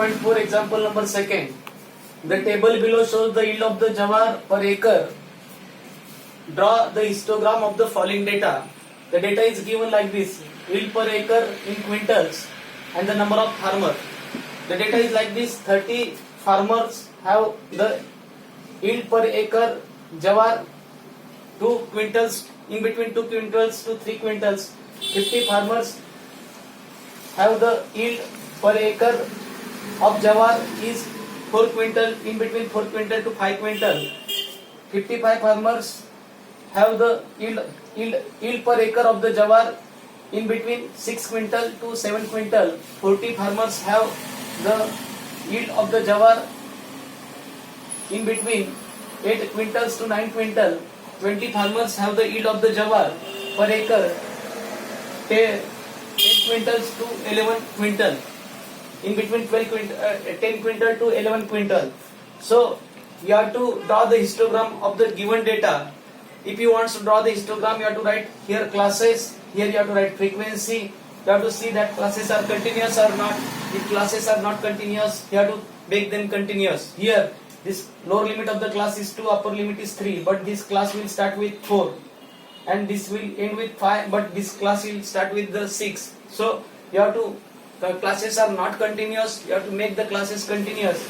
6.4 example number second. The table below shows the yield of the jawar per acre. Draw the histogram of the following data. The data is given like this: yield per acre in quintals and the number of farmers. The data is like this: 30 farmers have the yield per acre jawar 2 quintals, in between 2 quintals to 3 quintals. 50 farmers have the yield per acre of jawar is 4 quintal, in between 4 quintal to 5 quintal. 55 farmers have the yield per acre of the jawar in between 6 quintal to 7 quintal. 40 farmers have the yield of the jawar in between 8 quintals to 9 quintal. 20 farmers have the yield of the jawar per acre 8 quintals to 11 quintal, in between 10 quintal to 11 quintal. So you have to draw the histogram of the given data. If you want to draw the histogram, you have to write here classes, here you have to write frequency. You have to see that classes are continuous or not. If classes are not continuous, you have to make them continuous. Here this lower limit of the class is 2, upper limit is 3, but this class will start with 4 and this will end with 5, but this class will start with the 6. So you have to, the classes are not continuous, you have to make the classes continuous.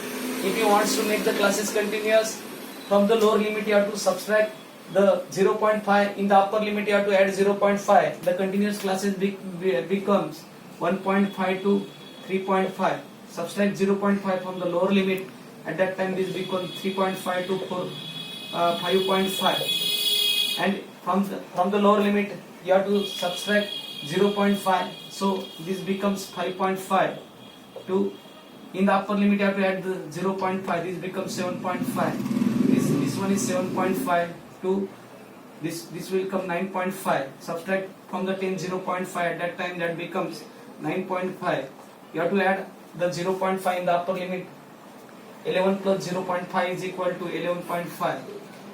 If you want to make the classes continuous, from the lower limit you have to subtract the 0.5, in the upper limit you have to add 0.5. The continuous classes becomes 1.5 to 3.5. Subtract 0.5 from the lower limit, at that time this becomes 3.5 to 5.5, and from the lower limit you have to subtract 0.5, so this becomes 5.5 to, in the upper limit you have to add the 0.5, this becomes 7.5, this one is 7.5 to this will come 9.5. Subtract from the 10 0.5, at that time that becomes 9.5. You have to add the 0.5 in the upper limit. 11 plus 0.5 is equal to 11.5.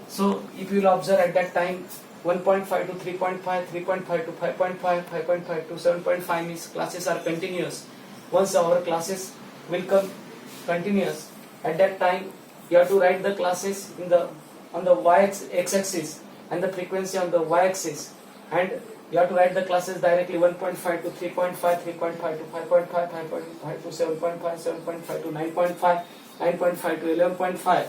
So if you will observe, at that time 1.5 to 3.5, 3.5 to 5.5, 5.5 to 7.5 means classes are continuous. Once our classes will come continuous, at that time you have to write the classes in the on the x-axis and the frequency on the y-axis, and you have to write the classes directly: 1.5 to 3.5, 3.5 to 5.5, 5.5 to 7.5, 7.5 to 9.5, 9.5 to 11.5,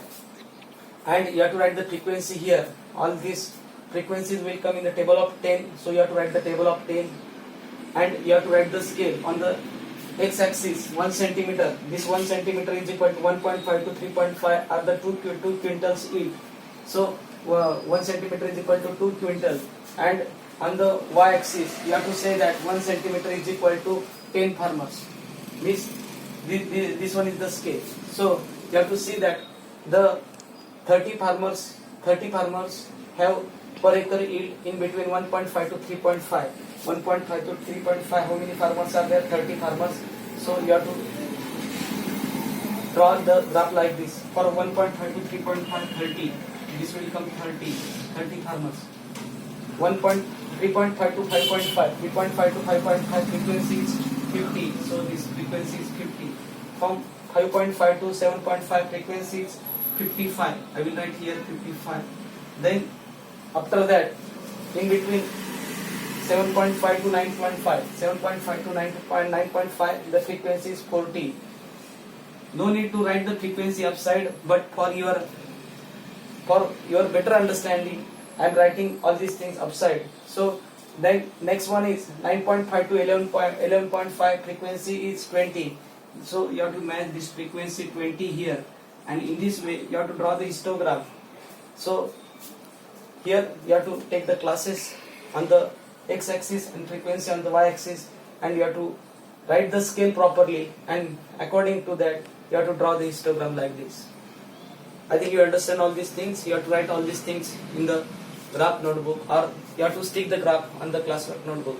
and you have to write the frequency here. All these frequencies will come in the table of 10, so you have to write the table of 10, and you have to write the scale on the x-axis 1 centimeter. This 1 centimeter is equal to 1.5 to 3.5 are the 2 quintals yield. So 1 centimeter is equal to 2 quintal, and on the y-axis you have to say that 1 centimeter is equal to 10 farmers. This one is the scale. So you have to see that the 30 farmers have per acre yield in between 1.5 to 3.5. 1.5 to 3.5, how many farmers are there? 30 farmers. So you have to draw the graph like this. For 1.5 to 3.5, 30. This will come 30 farmers. 3.5 to 5.5, 3.5 to 5.5 frequency is 50. So this frequency is 50. From 5.5 to 7.5 frequency is 55. I will write here 55. Then after that, in between 7.5 to 9.5, 7.5 to 9.5, the frequency is 40. No need to write the frequency upside, but for your better understanding, I am writing all these things upside. So then next one is 9.5 to 11.5 frequency is 20. So you have to match this frequency 20 here, and in this way you have to draw the histogram. So here you have to take the classes on the x-axis and frequency on the y-axis, and you have to write the scale properly, and according to that you have to draw the histogram like this. I think you understand all these things. You have to write all these things in the graph notebook, or you have to stick the graph on the classwork notebook.